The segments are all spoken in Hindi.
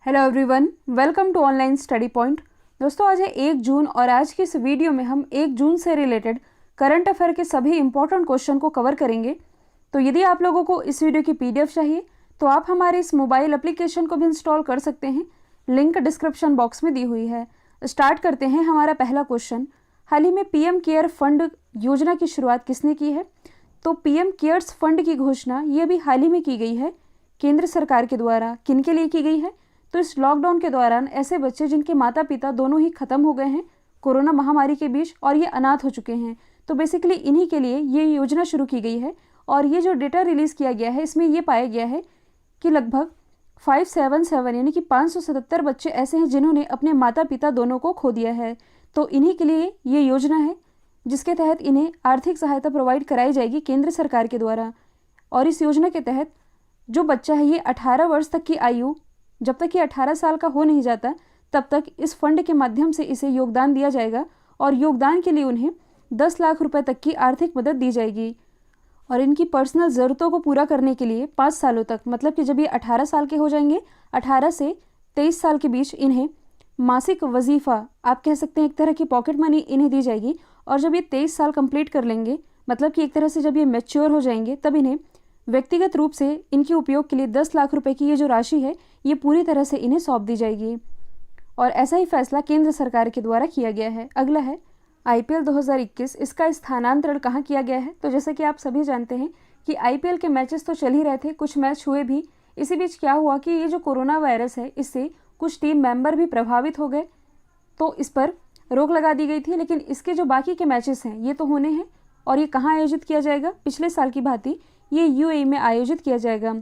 Hello everyone, welcome to online study point. दोस्तों, आज है 1 जून और आज की इस वीडियो में हम 1 जून से रिलेटेड करंट अफेयर के सभी इंपॉर्टेंट क्वेश्चन को कवर करेंगे। तो यदि आप लोगों को इस वीडियो की पीडीएफ चाहिए तो आप हमारे इस मोबाइल एप्लीकेशन को भी इंस्टॉल कर सकते हैं, लिंक डिस्क्रिप्शन बॉक्स में दी हुई है। स्टार्ट करते हैं। हमारा पहला क्वेश्चन, हाल ही में पीएम केयर फंड योजना की शुरुआत किसने की है? तो पीएम केयर्स फंड की घोषणा ये भी हाल ही में की गई है केंद्र सरकार के द्वारा। किन के लिए की गई है? तो इस लॉकडाउन के दौरान ऐसे बच्चे जिनके माता पिता दोनों ही खत्म हो गए हैं कोरोना महामारी के बीच और ये अनाथ हो चुके हैं, तो बेसिकली इन्हीं के लिए ये योजना शुरू की गई है। और ये जो डेटा रिलीज़ किया गया है इसमें ये पाया गया है कि लगभग 577 यानी कि 577 बच्चे ऐसे हैं जिन्होंने अपने माता पिता दोनों को खो दिया है। तो इन्हीं के लिए ये योजना है जिसके तहत इन्हें आर्थिक सहायता प्रोवाइड कराई जाएगी केंद्र सरकार के द्वारा। और इस योजना के तहत जो बच्चा है ये 18 वर्ष तक की आयु, जब तक ये 18 साल का हो नहीं जाता तब तक इस फंड के माध्यम से इसे योगदान दिया जाएगा और योगदान के लिए उन्हें 10 लाख रुपए तक की आर्थिक मदद दी जाएगी। और इनकी पर्सनल ज़रूरतों को पूरा करने के लिए 5 सालों तक, मतलब कि जब ये 18 साल के हो जाएंगे, 18 से 23 साल के बीच इन्हें मासिक वजीफ़ा, आप कह सकते हैं एक तरह की पॉकेट मनी इन्हें दी जाएगी। और जब ये 23 साल कंप्लीट कर लेंगे, मतलब कि एक तरह से जब ये मैच्योर हो जाएंगे, तब इन्हें व्यक्तिगत रूप से इनके उपयोग के लिए 10 लाख रुपए की ये जो राशि है ये पूरी तरह से इन्हें सौंप दी जाएगी। और ऐसा ही फैसला केंद्र सरकार के द्वारा किया गया है। अगला है आईपीएल 2021, इसका स्थानांतरण कहाँ किया गया है? तो जैसे कि आप सभी जानते हैं कि आईपीएल के मैचेस तो चल ही रहे थे, कुछ मैच हुए भी। इसी बीच क्या हुआ कि ये जो कोरोना वायरस है इससे कुछ टीम मेंबर भी प्रभावित हो गए, तो इस पर रोक लगा दी गई थी। लेकिन इसके जो बाकी के मैचेस हैं ये तो होने हैं। और ये कहाँ आयोजित किया जाएगा? पिछले साल की भांति ये यूएई में आयोजित किया जाएगा।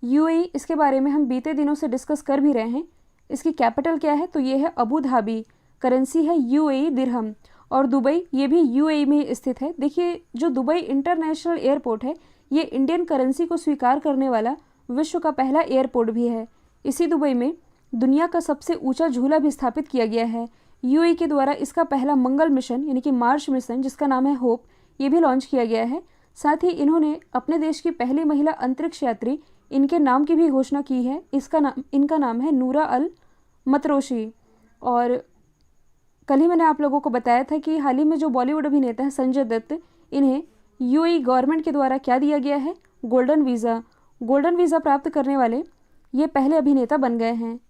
यूएई, इसके बारे में हम बीते दिनों से डिस्कस कर भी रहे हैं। इसकी कैपिटल क्या है? तो ये है अबू धाबी, करेंसी है यूएई दिरहम। और दुबई, ये भी यूएई में स्थित है। देखिए, जो दुबई इंटरनेशनल एयरपोर्ट है ये इंडियन करेंसी को स्वीकार करने वाला विश्व का पहला एयरपोर्ट भी है। इसी दुबई में दुनिया का सबसे ऊंचा झूला भी स्थापित किया गया है। यूएई के द्वारा इसका पहला मंगल मिशन यानी कि मार्स मिशन, जिसका नाम है होप, ये भी लॉन्च किया गया है। साथ ही इन्होंने अपने देश की पहली महिला अंतरिक्ष यात्री, इनके नाम की भी घोषणा की है। इनका नाम है नूरा अल मतरोशी। और कल ही मैंने आप लोगों को बताया था कि हाल ही में जो बॉलीवुड अभिनेता है संजय दत्त, इन्हें यूएई गवर्नमेंट के द्वारा क्या दिया गया है? Golden visa. गोल्डन वीज़ा प्राप्त करने वाले ये पहले अभिनेता बन गए हैं।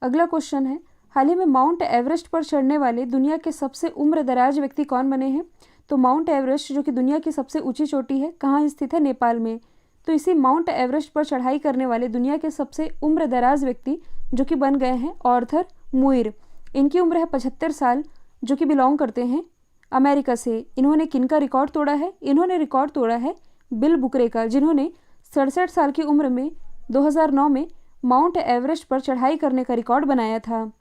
अगला क्वेश्चन है, हाल ही में माउंट एवरेस्ट पर चढ़ने वाले दुनिया के सबसे उम्र दराज व्यक्ति कौन बने हैं? तो माउंट एवरेस्ट जो कि दुनिया की सबसे ऊंची चोटी है, कहाँ स्थित है? नेपाल में। तो इसी माउंट एवरेस्ट पर चढ़ाई करने वाले दुनिया के सबसे उम्र दराज व्यक्ति जो कि बन गए हैं आर्थर मुइर। इनकी उम्र है 75 साल, जो कि बिलोंग करते हैं अमेरिका से। इन्होंने किनका रिकॉर्ड तोड़ा है? इन्होंने रिकॉर्ड तोड़ा है बिल बुकरे का, जिन्होंने 67 साल की उम्र में 2009 में माउंट एवरेस्ट पर चढ़ाई करने का रिकॉर्ड बनाया था।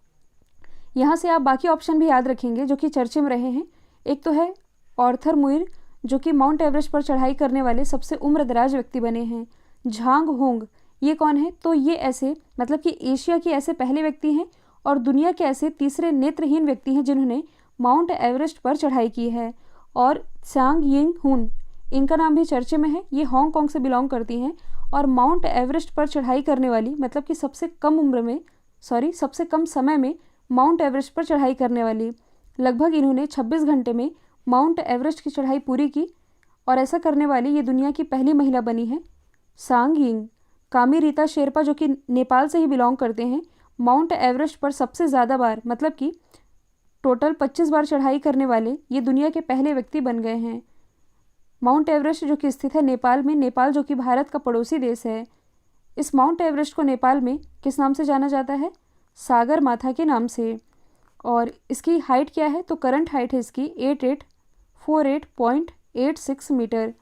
यहाँ से आप बाकी ऑप्शन भी याद रखेंगे जो कि चर्चे में रहे हैं। एक तो है आर्थर मुइर, जो कि माउंट एवरेस्ट पर चढ़ाई करने वाले सबसे उम्र दराज व्यक्ति बने हैं। झांग होंग, ये कौन है? तो ये ऐसे, मतलब कि एशिया के ऐसे पहले व्यक्ति हैं और दुनिया के ऐसे तीसरे नेत्रहीन व्यक्ति हैं जिन्होंने माउंट एवरेस्ट पर चढ़ाई की है। और त्सांग यिंग हुन, इनका नाम भी चर्चे में है। ये हांगकांग से बिलोंग करती हैं और माउंट एवरेस्ट पर चढ़ाई करने वाली, मतलब कि सबसे कम समय में माउंट एवरेस्ट पर चढ़ाई करने वाली, लगभग इन्होंने 26 घंटे में माउंट एवरेस्ट की चढ़ाई पूरी की। और ऐसा करने वाली ये दुनिया की पहली महिला बनी है। सांग यिंग। कामी रीता शेरपा, जो कि नेपाल से ही बिलोंग करते हैं, माउंट एवरेस्ट पर सबसे ज़्यादा बार, मतलब कि टोटल 25 बार चढ़ाई करने वाले ये दुनिया के पहले व्यक्ति बन गए हैं। माउंट एवरेस्ट जो कि स्थित है नेपाल में, नेपाल जो कि भारत का पड़ोसी देश है। इस माउंट एवरेस्ट को नेपाल में किस नाम से जाना जाता है? सागर माथा के नाम से। और इसकी हाइट क्या है? तो करंट हाइट है इसकी 8848.86 मीटर।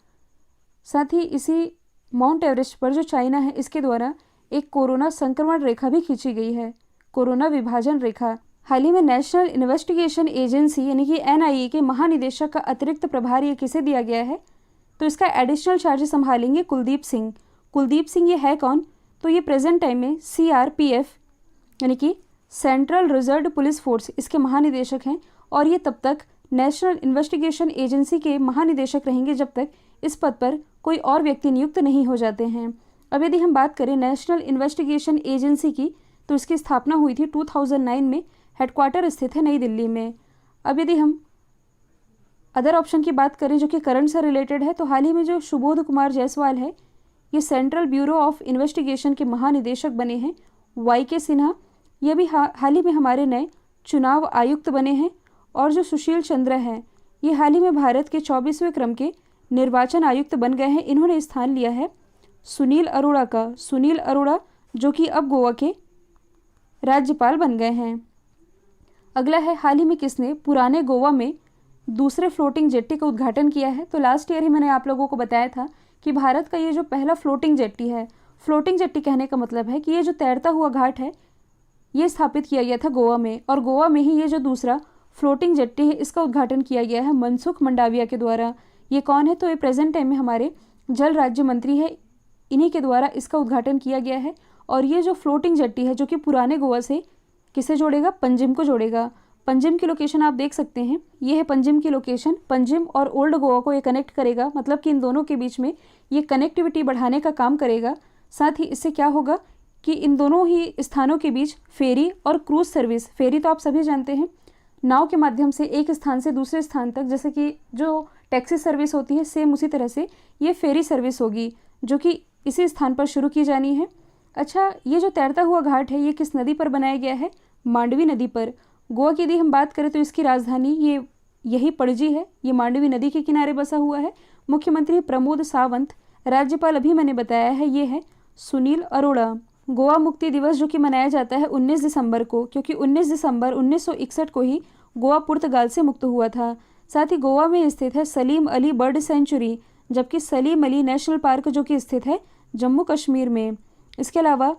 साथ ही इसी माउंट एवरेस्ट पर जो चाइना है इसके द्वारा एक कोरोना संक्रमण रेखा भी खींची गई है, कोरोना विभाजन रेखा। हाल ही में नेशनल इन्वेस्टिगेशन एजेंसी यानी कि एनआईए के महानिदेशक का अतिरिक्त प्रभार किसे दिया गया है? तो इसका एडिशनल चार्ज संभालेंगे कुलदीप सिंह। कुलदीप सिंह ये है कौन? तो ये प्रेजेंट टाइम में सीआरपीएफ यानी कि सेंट्रल रिजर्व पुलिस फोर्स, इसके महानिदेशक हैं। और ये तब तक नेशनल इन्वेस्टिगेशन एजेंसी के महानिदेशक रहेंगे जब तक इस पद पर कोई और व्यक्ति नियुक्त नहीं हो जाते हैं। अब यदि हम बात करें नेशनल इन्वेस्टिगेशन एजेंसी की, तो इसकी स्थापना हुई थी 2009 में। हेडक्वार्टर स्थित है नई दिल्ली में। अब यदि हम अदर ऑप्शन की बात करें जो कि करंट से रिलेटेड है, तो हाल ही में जो सुबोध कुमार जायसवाल है, ये सेंट्रल ब्यूरो ऑफ इन्वेस्टिगेशन के महानिदेशक बने हैं। YK सिन्हा, ये भी हाल ही में हमारे नए चुनाव आयुक्त बने हैं। और जो सुशील चंद्र हैं, ये हाल ही में भारत के 24वें क्रम के निर्वाचन आयुक्त बन गए हैं। इन्होंने स्थान लिया है सुनील अरोड़ा का। सुनील अरोड़ा जो कि अब गोवा के राज्यपाल बन गए हैं। अगला है, हाल ही में किसने पुराने गोवा में दूसरे फ्लोटिंग जेट्टी का उद्घाटन किया है? तो लास्ट ईयर ही मैंने आप लोगों को बताया था कि भारत का ये जो पहला फ्लोटिंग जेट्टी है, फ्लोटिंग जेट्टी कहने का मतलब है कि ये जो तैरता हुआ घाट है, ये स्थापित किया गया था गोवा में। और गोवा में ही ये जो दूसरा फ्लोटिंग जेट्टी है, इसका उद्घाटन किया गया है मनसुख मंडाविया के द्वारा। ये कौन है? तो ये प्रेजेंट टाइम में हमारे जल राज्य मंत्री है, इन्हीं के द्वारा इसका उद्घाटन किया गया है। और ये जो फ्लोटिंग जेट्टी है जो कि पुराने गोवा से किसे जोड़ेगा? पंजिम को जोड़ेगा। पंजिम की लोकेशन आप देख सकते हैं, ये है पंजिम की लोकेशन। पंजिम और ओल्ड गोवा को ये कनेक्ट करेगा, मतलब कि इन दोनों के बीच में ये कनेक्टिविटी बढ़ाने का काम करेगा। साथ ही इससे क्या होगा कि इन दोनों ही स्थानों के बीच फेरी और क्रूज सर्विस, फेरी तो आप सभी जानते हैं, नाव के माध्यम से एक स्थान से दूसरे स्थान तक, जैसे कि जो टैक्सी सर्विस होती है, सेम उसी तरह से ये फेरी सर्विस होगी जो कि इसी स्थान पर शुरू की जानी है। अच्छा, ये जो तैरता हुआ घाट है, ये किस नदी पर बनाया गया है? मांडवी नदी पर। गोवा की यदि हम बात करें तो इसकी राजधानी यही पणजी है। ये मांडवी नदी के किनारे बसा हुआ है। मुख्यमंत्री प्रमोद सावंत, राज्यपाल अभी मैंने बताया है ये है सुनील अरोड़ा। गोवा मुक्ति दिवस जो कि मनाया जाता है 19 दिसंबर को, क्योंकि 19 दिसंबर 1961 को ही गोवा पुर्तगाल से मुक्त हुआ था। साथ ही गोवा में स्थित है सलीम अली बर्ड सेंचुरी, जबकि सलीम अली नेशनल पार्क जो कि स्थित है जम्मू कश्मीर में। इसके अलावा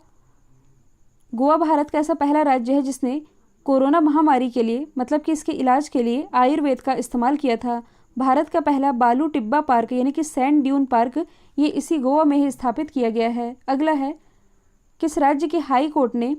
गोवा भारत का ऐसा पहला राज्य है जिसने कोरोना महामारी के लिए, मतलब कि इसके इलाज के लिए आयुर्वेद का इस्तेमाल किया था। भारत का पहला बालू टिब्बा पार्क यानी कि सैंड ड्यून पार्क, ये इसी गोवा में ही स्थापित किया गया है। अगला है, किस राज्य की हाई कोर्ट ने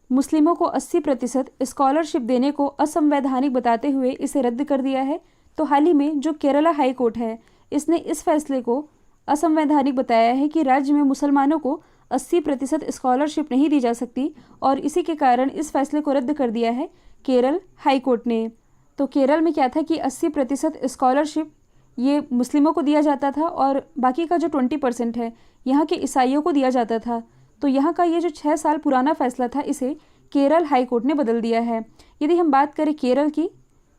मुस्लिमों को 80% स्कॉलरशिप देने को असंवैधानिक बताते हुए इसे रद्द कर दिया है? तो हाल ही में जो केरला हाई कोर्ट है, इसने इस फैसले को असंवैधानिक बताया है कि राज्य में मुसलमानों को 80% स्कॉलरशिप नहीं दी जा सकती, और इसी के कारण इस फैसले को रद्द कर दिया है केरल हाई कोर्ट ने। तो केरल में क्या था कि 80% स्कॉलरशिप ये मुस्लिमों को दिया जाता था और बाकी का जो 20% है यहाँ के ईसाइयों को दिया जाता था। तो यहाँ का ये जो 6 साल पुराना फैसला था, इसे केरल हाई कोर्ट ने बदल दिया है। यदि हम बात करें केरल की,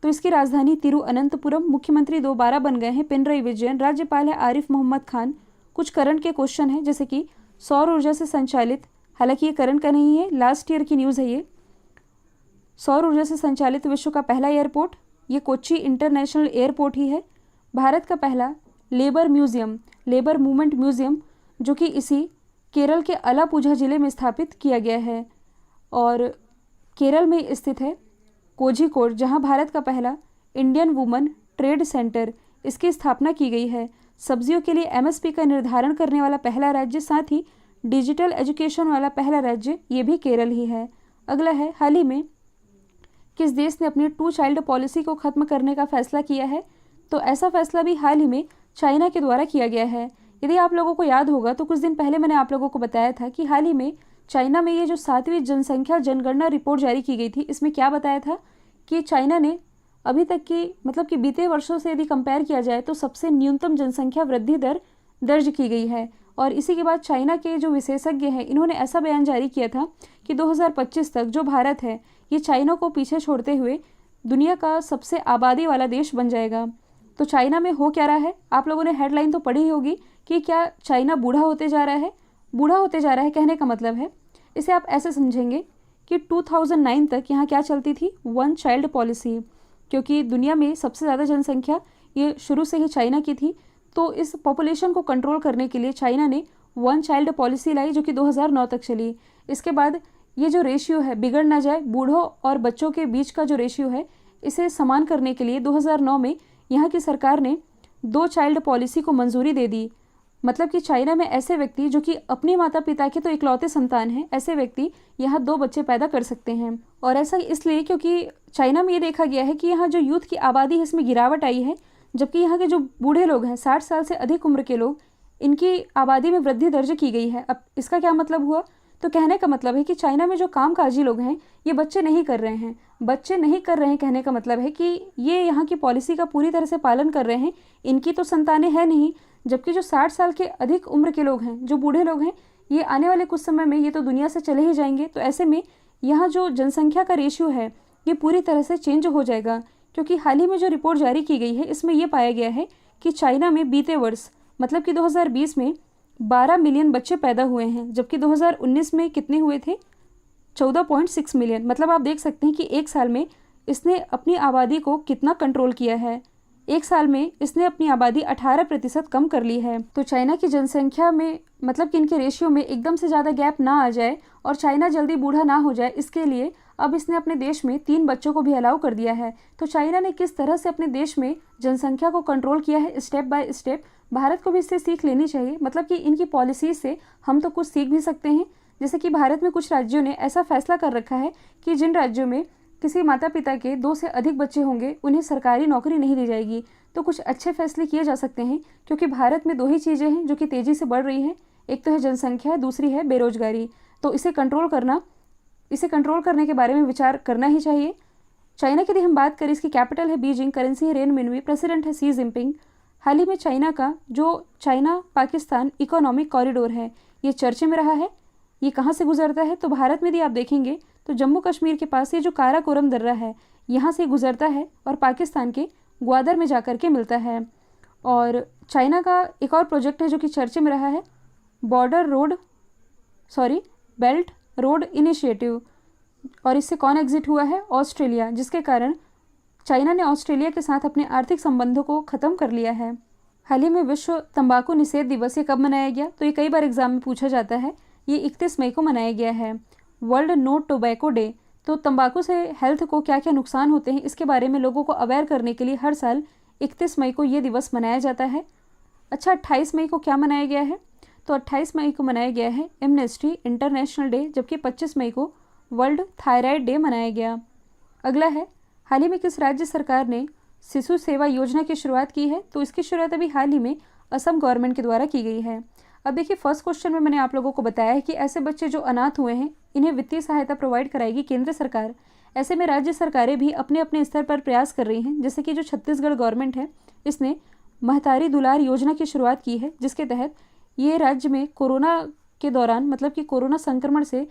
तो इसकी राजधानी तिरुअनंतपुरम। मुख्यमंत्री दोबारा बन गए हैं पिनरई विजयन। राज्यपाल है आरिफ मोहम्मद खान। कुछ करंट के क्वेश्चन हैं, जैसे कि सौर ऊर्जा से संचालित, हालांकि ये करंट का नहीं है, लास्ट ईयर की न्यूज़ है ये। सौर ऊर्जा से संचालित विश्व का पहला एयरपोर्ट, ये कोच्चि इंटरनेशनल एयरपोर्ट ही है। भारत का पहला लेबर मूवमेंट म्यूजियम जो कि इसी केरल के अलापुझा जिले में स्थापित किया गया है। और केरल में स्थित है कोझिकोड, जहां भारत का पहला इंडियन वुमन ट्रेड सेंटर, इसकी स्थापना की गई है। सब्जियों के लिए MSP का निर्धारण करने वाला पहला राज्य, साथ ही डिजिटल एजुकेशन वाला पहला राज्य, ये भी केरल ही है। अगला है, हाल ही में किस देश ने अपनी 2 चाइल्ड पॉलिसी को खत्म करने का फैसला किया है? तो ऐसा फैसला भी हाल ही में चाइना के द्वारा किया गया है। यदि आप लोगों को याद होगा तो कुछ दिन पहले मैंने आप लोगों को बताया था कि हाल ही में चाइना में ये जो 7वीं जनसंख्या जनगणना रिपोर्ट जारी की गई थी, इसमें क्या बताया था कि चाइना ने अभी तक की, मतलब कि बीते वर्षों से यदि कंपेयर किया जाए तो सबसे न्यूनतम जनसंख्या वृद्धि दर दर्ज की गई है। और इसी के बाद चाइना के जो विशेषज्ञ हैं, इन्होंने ऐसा बयान जारी किया था कि 2025 तक जो भारत है, ये चाइना को पीछे छोड़ते हुए दुनिया का सबसे आबादी वाला देश बन जाएगा। तो चाइना में हो क्या रहा है? आप लोगों ने हेडलाइन तो पढ़ी होगी कि क्या चाइना बूढ़ा होते जा रहा है। बूढ़ा होते जा रहा है कहने का मतलब है, इसे आप ऐसे समझेंगे कि 2009 तक यहाँ क्या चलती थी? 1 चाइल्ड पॉलिसी, क्योंकि दुनिया में सबसे ज़्यादा जनसंख्या ये शुरू से ही चाइना की थी। तो इस पॉपुलेशन को कंट्रोल करने के लिए चाइना ने 1 चाइल्ड पॉलिसी लाई, जो कि 2009 तक चली। इसके बाद ये जो रेशियो है बिगड़ ना जाए, बूढ़ों और बच्चों के बीच का जो रेशियो है, इसे समान करने के लिए 2009 में यहाँ की सरकार ने 2 चाइल्ड पॉलिसी को मंजूरी दे दी। मतलब कि चाइना में ऐसे व्यक्ति जो कि अपने माता पिता के तो इकलौते संतान हैं, ऐसे व्यक्ति यहाँ 2 बच्चे पैदा कर सकते हैं। और ऐसा इसलिए क्योंकि चाइना में ये देखा गया है कि यहाँ जो यूथ की आबादी है, इसमें गिरावट आई है, जबकि यहाँ के जो बूढ़े लोग हैं, 60 साल से अधिक उम्र के लोग, इनकी आबादी में वृद्धि दर्ज की गई है। अब इसका क्या मतलब हुआ? तो कहने का मतलब है कि चाइना में जो कामकाजी लोग हैं ये बच्चे नहीं कर रहे हैं। बच्चे नहीं कर रहे हैं कहने का मतलब है कि ये यहाँ की पॉलिसी का पूरी तरह से पालन कर रहे हैं। इनकी तो संतानें हैं नहीं, जबकि जो 60 साल के अधिक उम्र के लोग हैं, जो बूढ़े लोग हैं, ये आने वाले कुछ समय में ये तो दुनिया से चले ही जाएंगे। तो ऐसे में यहाँ जो जनसंख्या का रेशियो है ये पूरी तरह से चेंज हो जाएगा, क्योंकि हाल ही में जो रिपोर्ट जारी की गई है इसमें यह पाया गया है कि चाइना में बीते वर्ष मतलब कि 2020 में 12 मिलियन बच्चे पैदा हुए हैं, जबकि 2019 में कितने हुए थे? 14.6 मिलियन। मतलब आप देख सकते हैं कि एक साल में इसने अपनी आबादी को कितना कंट्रोल किया है। एक साल में इसने अपनी आबादी 18% कम कर ली है। तो चाइना की जनसंख्या में मतलब कि इनके रेशियो में एकदम से ज़्यादा गैप ना आ जाए और चाइना जल्दी बूढ़ा ना हो जाए, इसके लिए अब इसने अपने देश में 3 बच्चों को भी अलाउ कर दिया है। तो चाइना ने किस तरह से अपने देश में जनसंख्या को कंट्रोल किया है स्टेप बाय स्टेप, भारत को भी इससे सीख लेनी चाहिए। मतलब कि इनकी पॉलिसी से हम तो कुछ सीख भी सकते हैं। जैसे कि भारत में कुछ राज्यों ने ऐसा फैसला कर रखा है कि जिन राज्यों में किसी माता पिता के 2 से अधिक बच्चे होंगे उन्हें सरकारी नौकरी नहीं दी जाएगी। तो कुछ अच्छे फैसले किए जा सकते हैं, क्योंकि भारत में 2 ही चीज़ें हैं जो कि तेज़ी से बढ़ रही हैं। एक तो है जनसंख्या, दूसरी है बेरोजगारी। तो इसे कंट्रोल करने के बारे में विचार करना ही चाहिए। चाइना की यदि हम बात करें, इसकी कैपिटल है बीजिंग, करेंसी है रेनमिनवी, प्रेसिडेंट है शी जिनपिंग। हाल ही में चाइना का जो चाइना पाकिस्तान इकोनॉमिक कॉरिडोर है ये चर्चे में रहा है। ये कहाँ से गुजरता है? तो भारत में यदि आप देखेंगे तो जम्मू कश्मीर के पास ये जो काराकोरम दर्रा है यहाँ से गुजरता है और पाकिस्तान के ग्वादर में जाकर के मिलता है। और चाइना का एक और प्रोजेक्ट है जो कि चर्चे में रहा है, बेल्ट रोड इनिशिएटिव। और इससे कौन एग्जिट हुआ है? ऑस्ट्रेलिया, जिसके कारण चाइना ने ऑस्ट्रेलिया के साथ अपने आर्थिक संबंधों को ख़त्म कर लिया है। हाल ही में विश्व तंबाकू निषेध दिवस ये कब मनाया गया? तो ये कई बार एग्जाम में पूछा जाता है। ये 31 मई को मनाया गया है। वर्ल्ड नो टोबैको डे, तो तंबाकू से हेल्थ को क्या क्या नुकसान होते हैं इसके बारे में लोगों को अवेयर करने के लिए हर साल 31 मई को ये दिवस मनाया जाता है। अच्छा, 28 मई को क्या मनाया गया है? तो 28 मई को मनाया गया है एमनेस्टी इंटरनेशनल डे, जबकि 25 मई को वर्ल्ड थायराइड डे मनाया गया। अगला है, हाल ही में किस राज्य सरकार ने शिशु सेवा योजना की शुरुआत की है? तो इसकी शुरुआत अभी हाल ही में असम गवर्नमेंट के द्वारा की गई है। अब देखिए, फर्स्ट क्वेश्चन में मैंने आप लोगों को बताया है कि ऐसे बच्चे जो अनाथ हुए हैं इन्हें वित्तीय सहायता प्रोवाइड कराएगी केंद्र सरकार। ऐसे में राज्य सरकारें भी अपने अपने स्तर पर प्रयास कर रही हैं। जैसे कि जो छत्तीसगढ़ गवर्नमेंट है इसने महतारी दुलार योजना की शुरुआत की है, जिसके तहत ये राज्य में कोरोना के दौरान मतलब कि कोरोना संक्रमण से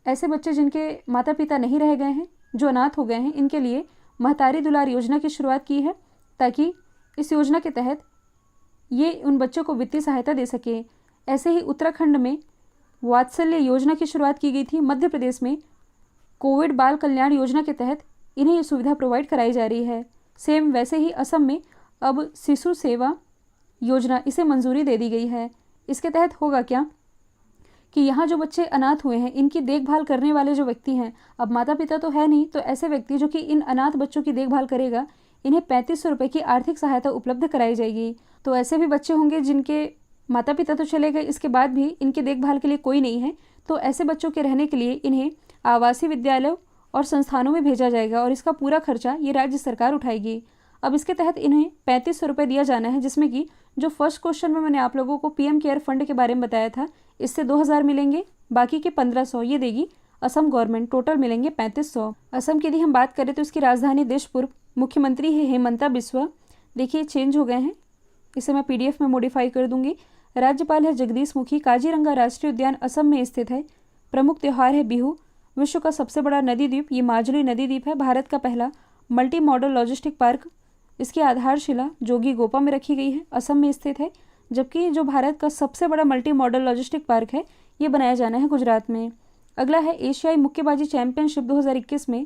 ऐसे बच्चे जिनके माता पिता नहीं रह गए हैं, जो अनाथ हो गए हैं, इनके लिए महतारी दुलार योजना की शुरुआत की है, ताकि इस योजना के तहत ये उन बच्चों को वित्तीय सहायता दे सके। ऐसे ही उत्तराखंड में वात्सल्य योजना की शुरुआत की गई थी। मध्य प्रदेश में कोविड बाल कल्याण योजना के तहत इन्हें ये सुविधा प्रोवाइड कराई जा रही है। सेम वैसे ही असम में अब शिशु सेवा योजना इसे मंजूरी दे दी गई है। इसके तहत होगा क्या कि यहाँ जो बच्चे अनाथ हुए हैं इनकी देखभाल करने वाले जो व्यक्ति हैं, अब माता पिता तो है नहीं, तो ऐसे व्यक्ति जो कि इन अनाथ बच्चों की देखभाल करेगा, इन्हें 3500 रुपये की आर्थिक सहायता उपलब्ध कराई जाएगी। तो ऐसे भी बच्चे होंगे जिनके माता पिता तो चले गए, इसके बाद भी इनकी देखभाल के लिए कोई नहीं है, तो ऐसे बच्चों के रहने के लिए इन्हें आवासीय विद्यालयों और संस्थानों में भेजा जाएगा और इसका पूरा खर्चा ये राज्य सरकार उठाएगी। अब इसके तहत इन्हें 3500 रुपये दिया जाना है, जिसमें कि जो फर्स्ट क्वेश्चन में मैंने आप लोगों को पीएम केयर फंड के बारे में बताया था, इससे 2000 मिलेंगे, बाकी के 1500 ये देगी असम गवर्नमेंट, टोटल मिलेंगे 3500। असम की यदि हम बात करें तो इसकी राजधानी दिसपुर, मुख्यमंत्री है हेमंता बिस्वा। देखिए चेंज हो गए हैं, इसे मैं PDF में मॉडिफाई कर दूंगी। राज्यपाल है जगदीश मुखी। काजीरंगा राष्ट्रीय उद्यान असम में स्थित है। प्रमुख त्यौहार है बिहू। विश्व का सबसे बड़ा नदी द्वीप ये माजुली नदी द्वीप है। भारत का पहला मल्टी मॉडल लॉजिस्टिक पार्क, इसकी आधारशिला जोगी गोपा में रखी गई है, असम में स्थित है। जबकि जो भारत का सबसे बड़ा मल्टी मॉडल लॉजिस्टिक पार्क है ये बनाया जाना है गुजरात में। अगला है एशियाई मुक्केबाजी चैंपियनशिप 2021 में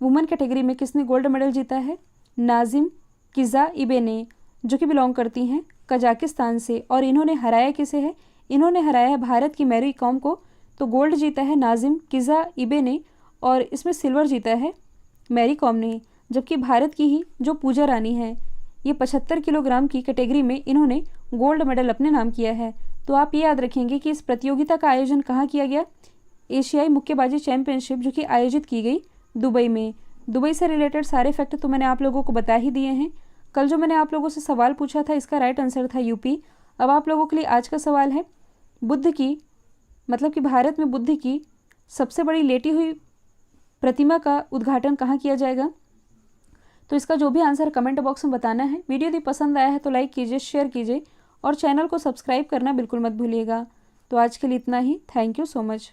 वुमेन कैटेगरी में किसने गोल्ड मेडल जीता है? नाजिम किज़ाइबेने, जो कि बिलोंग करती हैं कजाकिस्तान से। और इन्होंने हराया किसे है? इन्होंने हराया है भारत की मैरी कॉम को। तो गोल्ड जीता है नाजिम किज़ाइबेने और इसमें सिल्वर जीता है मैरी कॉम ने। जबकि भारत की ही जो पूजा रानी है, ये 75 किलोग्राम की कैटेगरी में इन्होंने गोल्ड मेडल अपने नाम किया है। तो आप ये याद रखेंगे कि इस प्रतियोगिता का आयोजन कहाँ किया गया? एशियाई मुक्केबाजी चैंपियनशिप, जो कि आयोजित की गई दुबई में। दुबई से रिलेटेड सारे फैक्ट तो मैंने आप लोगों को बता ही दिए हैं। कल जो मैंने आप लोगों से सवाल पूछा था इसका राइट आंसर था यूपी। अब आप लोगों के लिए आज का सवाल है, बुद्ध की मतलब कि भारत में बुद्ध की सबसे बड़ी लेटी हुई प्रतिमा का उद्घाटन कहाँ किया जाएगा? तो इसका जो भी आंसर कमेंट बॉक्स में बताना है। वीडियो यदि पसंद आया है तो लाइक कीजिए, शेयर कीजिए और चैनल को सब्सक्राइब करना बिल्कुल मत भूलिएगा। तो आज के लिए इतना ही। Thank you so much.